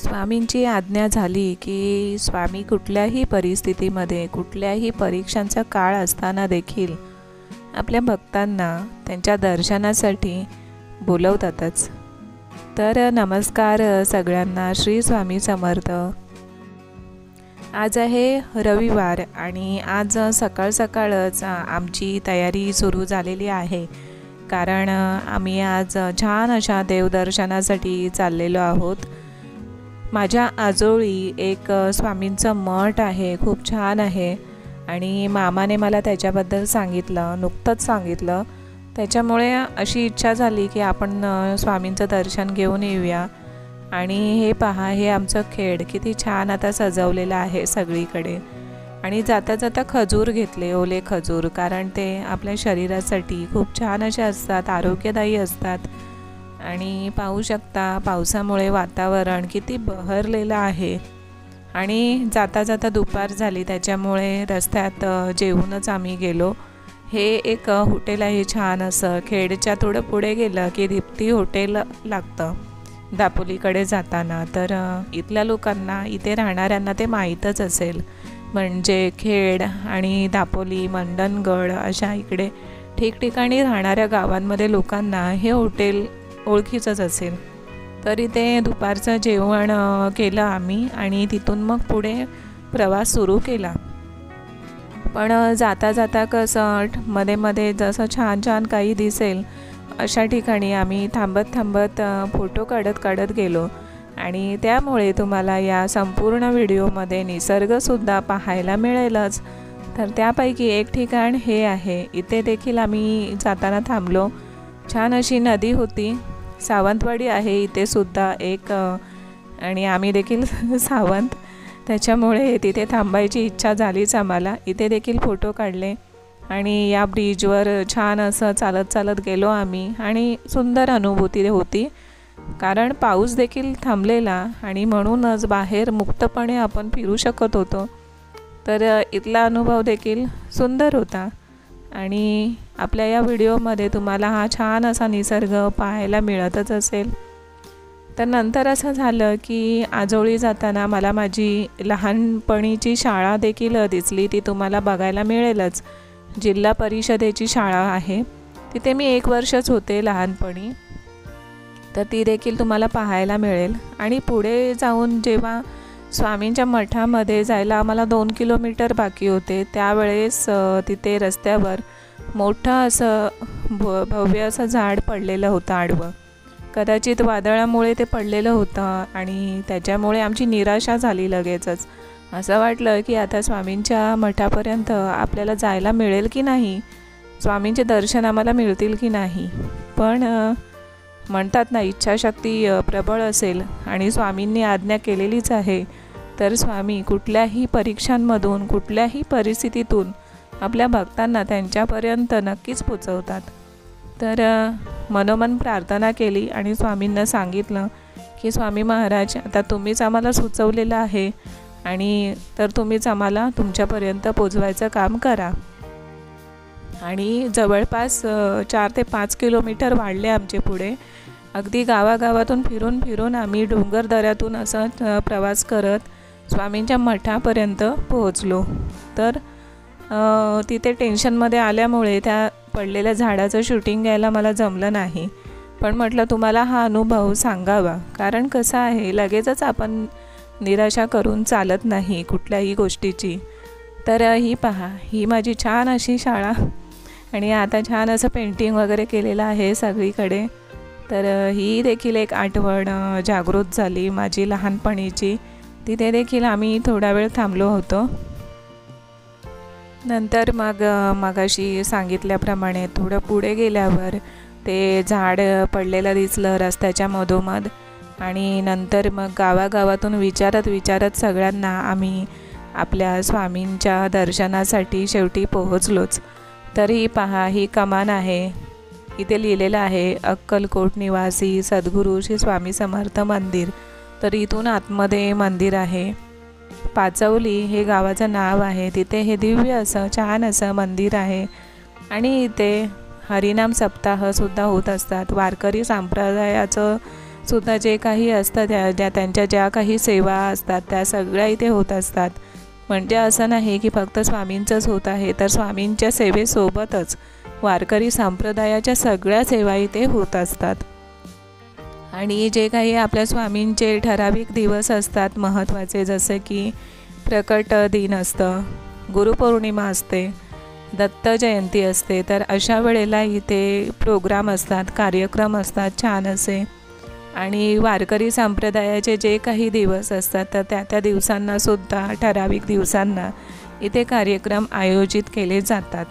स्वामींची आज्ञा झाली की स्वामी कुठल्याही परिस्थितीमध्ये, कुठल्याही परीक्षांचा काळ असताना देखील आपल्या भक्तांना त्यांच्या दर्शनासाठी बोलवतातच। तर नमस्कार सगळ्यांना, श्री स्वामी समर्थ। आज आहे रविवार आणि आज सकाळ सकाळच आमची तयारी सुरू झालेली आहे, कारण आम्ही आज छान अशा देवदर्शनासाठी चाललेलो आहोत। माझ्या आजोळी एक स्वामींचं मठ आहे, खूप छान आहे आणि मामाने मला त्याच्याबद्दल सांगितलं, नुकतंच सांगितलं। त्याच्यामुळे अशी इच्छा झाली की आपण स्वामींचं दर्शन घेऊन येऊया। आणि हे पहा, हे आमचं खेड किती छान आता सजवलेलं आहे सगळीकडे। आणि जाता जाता खजूर घेतले, ओले खजूर, कारण ते आपल्या शरीरासाठी खूप छान असे असतात, आरोग्यदायी असतात। आणि पाहू शकता पावसामुळे वातावरण किती बहरलेलं आहे। आणि जाता जाता दुपार झाली, त्याच्यामुळे रस्त्यात जेवूनच आम्ही गेलो। हे एक हॉटेल आहे छान असं, खेडच्या थोडं पुढे गेलं की दीप्ती हॉटेल लागतं दापोलीकडे जाताना। तर इथल्या लोकांना, इथे राहणाऱ्यांना ते माहीतच असेल, म्हणजे खेड आणि दापोली, मंडणगड अशा इकडे ठिकठिकाणी राहणाऱ्या गावांमध्ये लोकांना हे हॉटेल ओळखीचंच असेल। तर इथे दुपारचं जेवण केलं आम्ही आणि तिथून मग पुढे प्रवास सुरू केला। पण जाता जाता कसं मध्ये मध्ये जसं छान छान काही दिसेल अशा ठिकाणी आम्ही थांबत थांबत फोटो काढत गेलो। आणि त्यामुळे तुम्हाला या संपूर्ण व्हिडिओमध्ये निसर्गसुद्धा पाहायला मिळेलच। तर त्यापैकी एक ठिकाण हे आहे, इथे देखील आम्ही जाताना थांबलो। छान अशी नदी होती, सावंतवाडी आहे इथे सुद्धा एक, आणि आम्ही देखील सावंत, त्याच्यामुळे तिथे थांबायची इच्छा झालीच आम्हाला। इथे देखील फोटो काढले आणि या ब्रिजवर छान असं चालत चालत गेलो आम्ही आणि सुंदर अनुभूती होती, कारण पाऊस देखील थांबलेला आणि म्हणूनच बाहेर मुक्तपणे आपण फिरू शकत होतो। तर इथला अनुभव देखील सुंदर होता आणि आपल्या या व्हिडिओमध्ये तुम्हाला हा छान असा निसर्ग पाहायला मिळतच असेल। तर नंतर असं झालं की आजोळी जाताना मला माझी लहानपणीची शाळा देखील दिसली, ती तुम्हाला बघायला मिळेलच। जिल्हा परिषदेची शाळा आहे, तिथे मी 1 वर्षच होते लहानपणी, तर ती देखील तुम्हाला पाहायला मिळेल। आणि पुढे जाऊन जेव्हा स्वामींच्या मठामध्ये जायला आम्हाला 2 किलोमीटर बाकी होते, त्यावेळेस तिथे रस्त्यावर मोठं असं भव्य असं झाड पडलेलं होतं आडवं। कदाचित वादळामुळे ते पडलेलं होतं आणि त्याच्यामुळे आमची निराशा झाली लगेचच। असं वाटलं की आता स्वामींच्या मठापर्यंत आपल्याला जायला मिळेल की नाही, स्वामींचे दर्शन आम्हाला मिळतील की नाही। पण म्हणतात ना, इच्छाशक्ती प्रबळ असेल आणि स्वामींनी आज्ञा केलेलीच आहे, तर स्वामी कुठल्याही परीक्षांमधून, कुठल्याही परिस्थितीतून आपल्या भक्तांना त्यांच्यापर्यंत नक्कीच पोचवतात। तर मनोमन प्रार्थना केली आणि स्वामींना सांगितलं की स्वामी महाराज, आता तुम्हीच आम्हाला सुचवलेलं आहे आणि तर तुम्हीच आम्हाला तुमच्यापर्यंत पोचवायचं काम करा। आणि जवळपास 4 ते 5 किलोमीटर वाढले आमचे पुढे। अगदी गावागावातून फिरून फिरून आम्ही डोंगर दऱ्यातून असं प्रवास करत स्वामींच्या मठापर्यंत पोहोचलो। तर तिथे टेन्शनमध्ये आल्यामुळे त्या पडलेल्या झाडाचं शूटिंग घ्यायला मला जमलं नाही, पण म्हटलं तुम्हाला हा अनुभव सांगावा, कारण कसं आहे, लगेचच आपण निराशा करून चालत नाही कुठल्याही गोष्टीची। तर ही पहा, ही माझी छान अशी शाळा आणि आता छान असं पेंटिंग वगैरे केलेलं आहे सगळीकडे। तर ही देखील एक आठवण जागृत झाली माझी लहानपणीची। तिथे देखील आम्ही थोडा वेळ थांबलो होतो। नंतर मगाशी सांगितल्याप्रमाणे थोडं पुढे गेल्यावर ते झाड पडलेलं दिसलं रस्त्याच्या मधोमध। आणि नंतर मग गावागावातून विचारत सगळ्यांना आम्ही आपल्या स्वामींच्या दर्शनासाठी शेवटी पोहोचलोच। तर ही पहा, ही कमान आहे, इथे लिहिलेलं आहे अक्कलकोट निवासी सद्गुरू श्री स्वामी समर्थ मंदिर। तर इथून आतमध्ये मंदिर आहे। पाचवली हे गावाचं नाव आहे, तिथे हे दिव्य असं छान असं मंदिर आहे। आणि इथे हरिनाम सप्ताह सुद्धा होत असतात। वारकरी संप्रदायाचं सुद्धा जे काही असतं त्यांच्या ज्या काही सेवा असतात त्या सगळ्या इथे होत असतात. म्हणजे असं नाही की फक्त स्वामींचंच होत आहे, तर स्वामींच्या सेवेसोबतच वारकरी संप्रदायाच्या सगळ्या सेवा इथे होत असतात. आणि जे काही आपल्या स्वामींचे ठराविक दिवस असतात महत्त्वाचे, जसं की प्रकट दिन असतं, गुरुपौर्णिमा असते, दत्त जयंती असते, तर अशा वेळेला इथे प्रोग्राम असतात, कार्यक्रम असतात छान असे. आणि वारकरी संप्रदायाचे जे काही दिवस असतात तर त्या दिवसांनासुद्धा ठराविक दिवसांना इथे कार्यक्रम आयोजित केले जातात.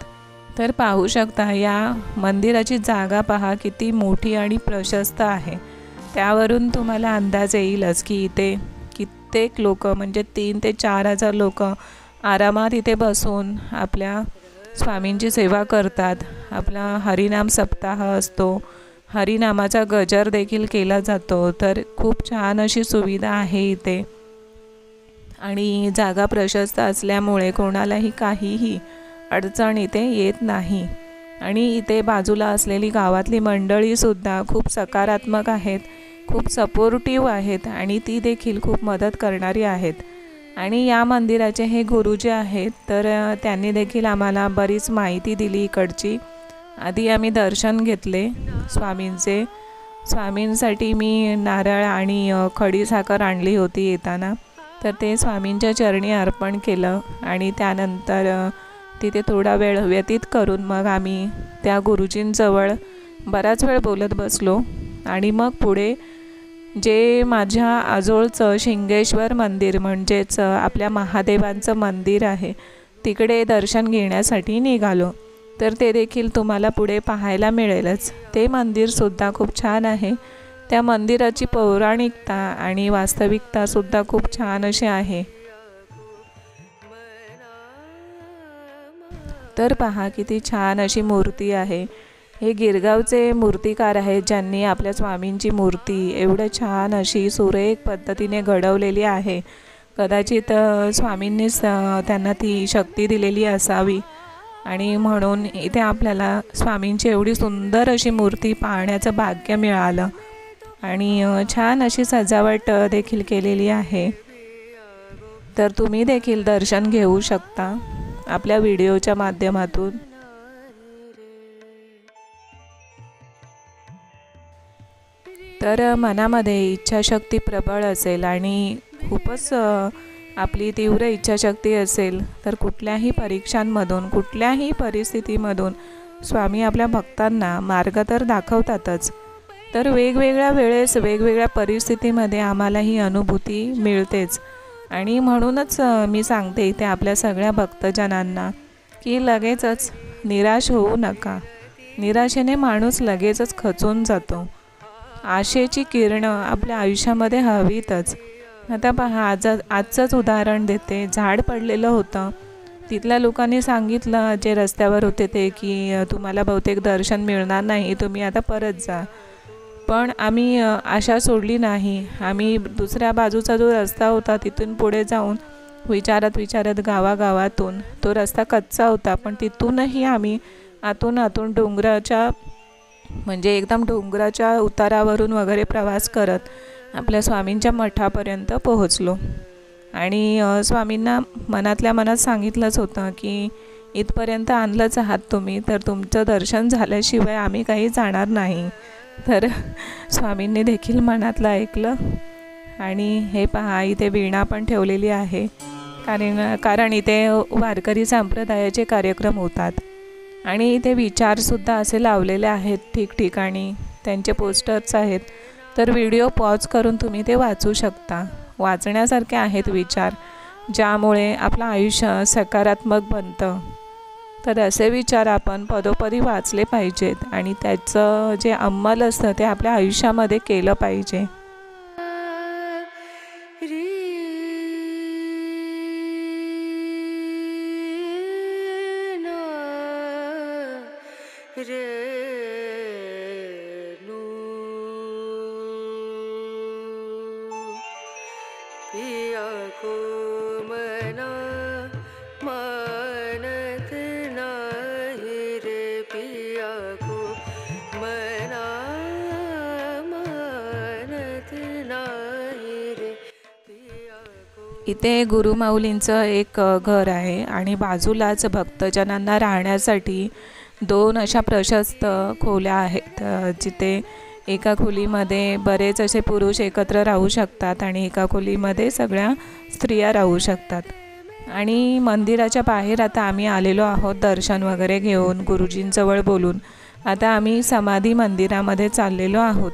तर पाहू शकता या मंदिराची जागा पहा किती मोठी आणि प्रशस्त आहे. त्यावरून तुम्हाला अंदाज येईलच की इथे कित्येक लोक म्हणजे 3 ते 4,000 लोक आरामात इथे बसून आपल्या स्वामींची सेवा करतात. आपला हरिनाम सप्ताह असतो, हरिनामाचा गजर देखील केला जातो. तर खूप छान अशी सुविधा आहे इथे आणि जागा प्रशस्त असल्यामुळे कोणालाही काहीही अडचण इथे येत नाही. आणि इथे बाजूला असलेली गावातली मंडळीसुद्धा खूप सकारात्मक आहेत, खूप सपोर्टिव्ह आहेत आणि ती देखील खूप मदत करणारी आहेत. आणि या मंदिराचे हे गुरु जे आहेत तर त्यांनी देखील आम्हाला बरीच माहिती दिली इकडची. आधी आम्ही दर्शन घेतले स्वामींचे. स्वामींसाठी मी नारळ आणि खडीसाखर आणली होती येताना, तर ते स्वामींच्या चरणी अर्पण केलं आणि त्यानंतर तिथे थोडा वेळ व्यतीत करून मग आम्ही त्या गुरुजींजवळ बराच वेळ बोलत बसलो. आणि मग पुढे जे माझ्या आजोळचं शिंगेश्वर मंदिर म्हणजेच आपल्या महादेवांचं मंदिर आहे तिकडे दर्शन घेण्यासाठी निघालो. तर ते देखील तुम्हाला पुढे पाहायला मिळेलच. ते मंदिरसुद्धा खूप छान आहे. त्या मंदिराची पौराणिकता आणि वास्तविकतासुद्धा खूप छान अशी आहे. तर पहा किती छान अशी मूर्ती आहे. हे गिरगावचे मूर्तिकार आहेत ज्यांनी आपल्या स्वामींची मूर्ती एवढं छान अशी सुरेख पद्धतीने घडवलेली आहे. कदाचित स्वामींनीच त्यांना ती शक्ती दिलेली असावी आणि म्हणून इथे आपल्याला स्वामींची एवढी सुंदर अशी मूर्ती पाहण्याचं भाग्य मिळालं. आणि छान अशी सजावट देखील केलेली आहे. तर तुम्ही देखील दर्शन घेऊ शकता आपल्या व्हिडिओच्या माध्यमातून. तर मनामध्ये इच्छाशक्ती प्रबळ असेल आणि खूपच आपली तीव्र इच्छाशक्ती असेल तर कुठल्याही परीक्षांमधून कुठल्याही परिस्थितीमधून स्वामी आपल्या भक्तांना मार्ग तर दाखवतातच. तर वेगवेगळ्या वेळेस वेगवेगळ्या परिस्थितीमध्ये आम्हाला ही अनुभूती मिळतेच. आणि म्हणूनच मी सांगते इथे आपल्या सगळ्या भक्तजनांना की लगेचच निराश होऊ नका. निराशेने माणूस लगेचच खचून जातो. आशेची किरणं आपल्या आयुष्यामध्ये हवीतच. आता पहा आजचंच उदाहरण देते. झाड पडलेलं होतं. तिथल्या लोकांनी सांगितलं जे रस्त्यावर होते ते की तुम्हाला बहुतेक दर्शन मिळणार नाही, तुम्ही आता परत जा. पण आम्ही आशा सोडली नाही. आम्ही दुसऱ्या बाजूचा जो रस्ता होता तिथून पुढे जाऊन विचारत गावागावातून तो रस्ता कच्चा होता, पण तिथूनही आम्ही आतून डोंगराच्या म्हणजे एकदम डोंगराच्या उतारावरून वगैरे प्रवास करत आपल्या स्वामींच्या मठापर्यंत पोहोचलो. आणि स्वामींना मनातल्या मनात सांगितलंच होतं की इथपर्यंत आणलंच आहात तुम्ही, तर तुमचं दर्शन झाल्याशिवाय आम्ही काही जाणार नाही. तर स्वामींनी देखील मनातलं ऐकलं. आणि हे पहा इथे वीणा पण ठेवलेली आहे, कारण इथे वारकरी संप्रदायाचे कार्यक्रम होतात. आणि इथे विचारसुद्धा असे लावलेले आहेत ठिकठिकाणी, त्यांचे पोस्टर्स आहेत. तर व्हिडिओ पॉज करून तुम्ही ते वाचू शकता. वाचण्यासारखे आहेत विचार, ज्यामुळे आपलं आयुष्य सकारात्मक बनतं. तर असे विचार आपण पदोपदी वाचले पाहिजेत आणि त्याचं जे अंमल असतं ते आपल्या आयुष्यामध्ये केलं पाहिजे. इथे गुरुमाऊलींचं एक घर आहे आणि बाजूलाच भक्तजनांना राहण्यासाठी 2 अशा प्रशस्त खोल्या आहेत, जिथे एका खोलीमध्ये बरेच असे पुरुष एकत्र राहू शकतात आणि एका खोलीमध्ये सगळ्या स्त्रिया राहू शकतात. आणि मंदिराच्या बाहेर आता आम्ही आलेलो आहोत दर्शन वगैरे घेऊन, गुरुजींजवळ बोलून. आता आम्ही समाधी मंदिरामध्ये चाललेलो आहोत.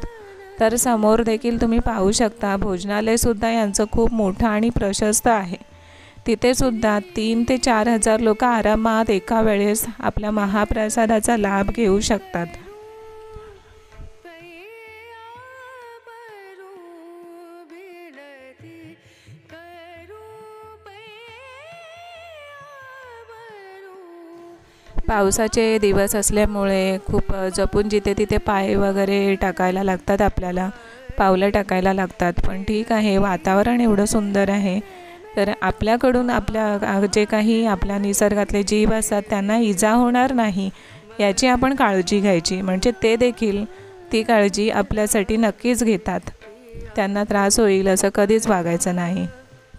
तर समोर देखील तुम्ही पाहू शकता भोजनालयसुद्धा यांचं खूप मोठं आणि प्रशस्त आहे. तिथे सुद्धा 3 ते 4 हजार लोक आरामात एका वेळेस आपल्या महाप्रसादाचा लाभ घेऊ शकतात. पावसाचे दिवस असल्यामुळे खूप जपून जिथे तिथे पाय वगैरे टाकायला लागतात, आपल्याला पावलं टाकायला लागतात. पण ठीक आहे, वातावरण एवढं सुंदर आहे, तर आपल्याकडून आपल्या जे काही आपल्या निसर्गातले जीव असतात त्यांना इजा होणार नाही याची आपण काळजी घ्यायची. म्हणजे ते देखील ती काळजी आपल्यासाठी नक्कीच घेतात. त्यांना त्रास होईल असं कधीच वागायचं नाही.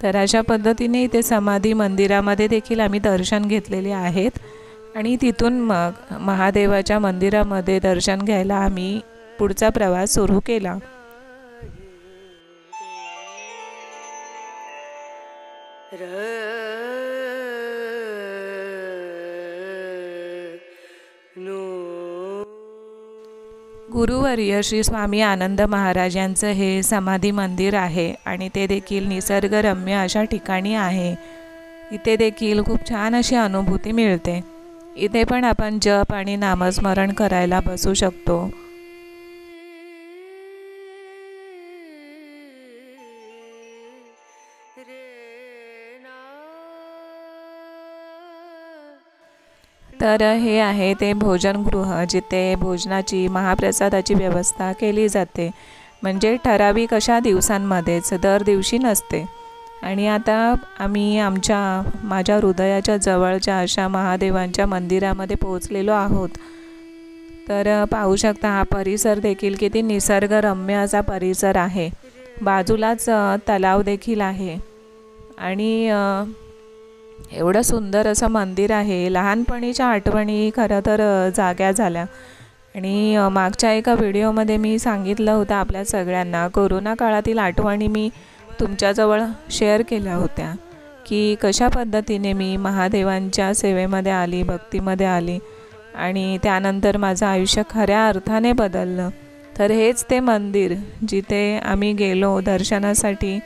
तर अशा पद्धतीने इथे समाधी मंदिरामध्ये देखील आम्ही दर्शन घेतलेले आहेत आणि तिथून मग महादेवाच्या मंदिरामध्ये दर्शन घ्यायला आम्ही पुढचा प्रवास सुरू केला. गुरुवर्य श्री स्वामी आनंद महाराज यांचं हे समाधी मंदिर आहे आणि ते देखील निसर्गरम्य अशा ठिकाणी आहे. इथे देखील खूप छान अशी अनुभूती मिळते. इथे पण आपण जप आणि नामस्मरण करायला बसू शकतो. तर हे आहे ते भोजनगृह, जिथे भोजनाची महाप्रसादाची व्यवस्था केली जाते. म्हणजे ठराविक अशा दिवसांमध्येच, दर दिवशी नसते. आणि आता आम्ही माझ्या हृदयाच्या जवळच्या अशा महादेवांच्या मंदिरामध्ये पोहोचलेलो आहोत. तर पाहू शकता हा परिसर देखील किती निसर्गरम्य असा परिसर आहे. बाजूलाच तलाव देखील आहे आणि एवढं सुंदर असं मंदिर आहे. लहानपणीच्या आठवणी खरं तर जाग्या झाल्या. आणि मागच्या एका व्हिडिओमध्ये मी सांगितलं होतं आपल्या सगळ्यांना, कोरोना काळातील आठवणी मी तुमच्याजवळ शेअर केल्या होत्या की कशा पद्धतीने मी महादेवांच्या सेवेमध्ये आली, भक्तीमध्ये आली आणि त्यानंतर माझं आयुष्य खऱ्या अर्थाने बदललं. तर हेच ते मंदिर जिथे आम्ही गेलो दर्शनासाठी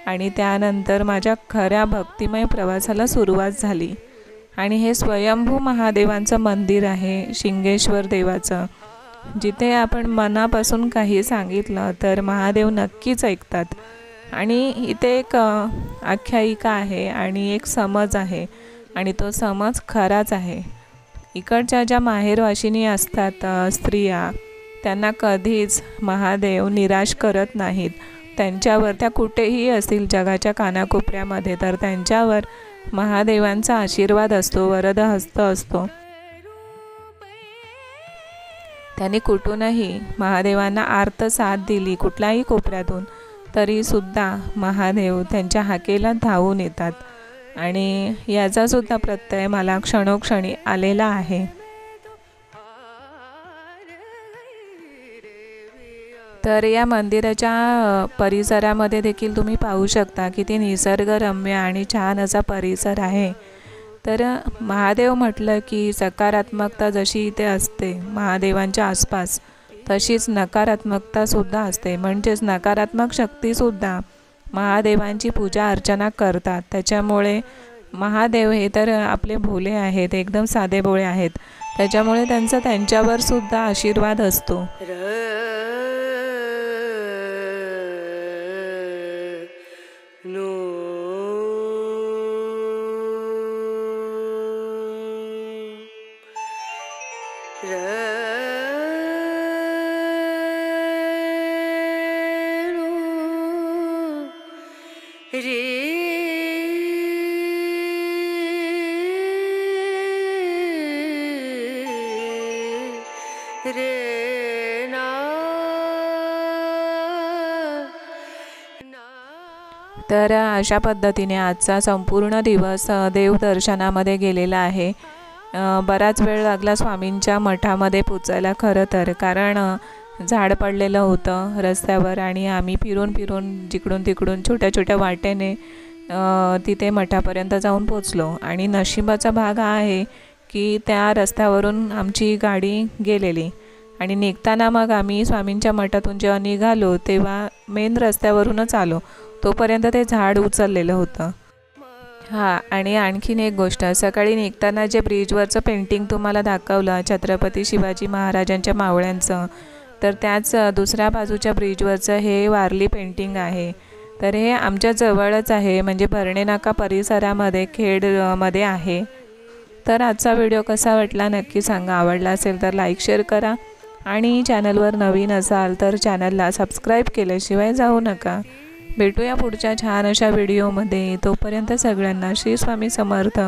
आणि त्यानंतर माझ्या खऱ्या भक्तिमय प्रवासाला सुरुवात झाली. आणि हे स्वयंभू महादेवांचं मंदिर आहे, शिंगेश्वर देवाचं, जिथे आपण मनापासून काही सांगितलं तर महादेव नक्कीच ऐकतात. आणि इथे एक आख्यायिका आहे आणि एक समज आहे आणि तो समज खराच आहे. इकडच्या ज्या माहेरवाशिनी असतात स्त्रिया, त्यांना कधीच महादेव निराश करत नाहीत. त्यांच्यावर, त्या कुठेही असतील जगाच्या कानाकोपऱ्यामध्ये, तर त्यांच्यावर महादेवांचा आशीर्वाद असतो, वरदहस्त असतो. त्यांनी कुठूनही महादेवांना आर्त साथ दिली कुठल्याही कोपऱ्यातून, तरीसुद्धा महादेव त्यांच्या हाकेला धावून येतात. आणि याचासुद्धा प्रत्यय मला क्षणोक्षणी आलेला आहे. तर या मंदिराच्या परिसरामध्ये देखील तुम्ही पाहू शकता किती निसर्गरम्य आणि छान असा परिसर आहे. तर महादेव म्हटलं की सकारात्मकता जशी इथे असते महादेवांच्या आसपास, तशीच नकारात्मकतासुद्धा असते. म्हणजेच नकारात्मक शक्तीसुद्धा महादेवांची पूजा अर्चना करतात. त्याच्यामुळे महादेव हे तर आपले भोले आहेत, एकदम साधेभोळे आहेत, त्याच्यामुळे त्यांच्यावर सुद्धा आशीर्वाद असतो. तर अशा पद्धतीने आजचा संपूर्ण दिवस देवदर्शनामध्ये गेलेला आहे। बराच वेळ लागला स्वामींच्या मठामध्ये पोचायला खरं तर, कारण झाड पडलेलं होतं रस्त्यावर आणि आम्ही फिरून फिरून जिकडून तिकडून छोट्या छोट्या वाटेने तिथे मठापर्यंत जाऊन पोचलो। आणि नशिबाचा भाग आहे की त्या रस्त्यावरून आमची गाडी गेलेली आणि निघताना मग आम्ही स्वामींच्या मठातून जेव्हा निघालो तेव्हा मेन रस्त्यावरूनच आलो, तोपर्यंत ते झाड उचललेलं होतं। हां, आणि आणखीन एक गोष्ट, सकाळी निघताना जे ब्रिजवरचं पेंटिंग तुम्हाला दाखवलं छत्रपती शिवाजी महाराजांच्या मावळ्यांचं, तर त्याच दुसऱ्या बाजूच्या ब्रिजवरचं हे वारली पेंटिंग आहे। तर हे आमच्या जवळच आहे, म्हणजे भरणे नाका परिसरामध्ये खेडमध्ये आहे। तर आजचा व्हिडिओ कसा वाटला नक्की सांगा। आवडला असेल तर लाईक शेअर करा आणि चॅनलवर नवीन असाल तर चॅनलला सबस्क्राईब केल्याशिवाय जाऊ नका। भेटूया पुढच्या छान अशा व्हिडिओमध्ये। तोपर्यंत सगळ्यांना श्री स्वामी समर्थ।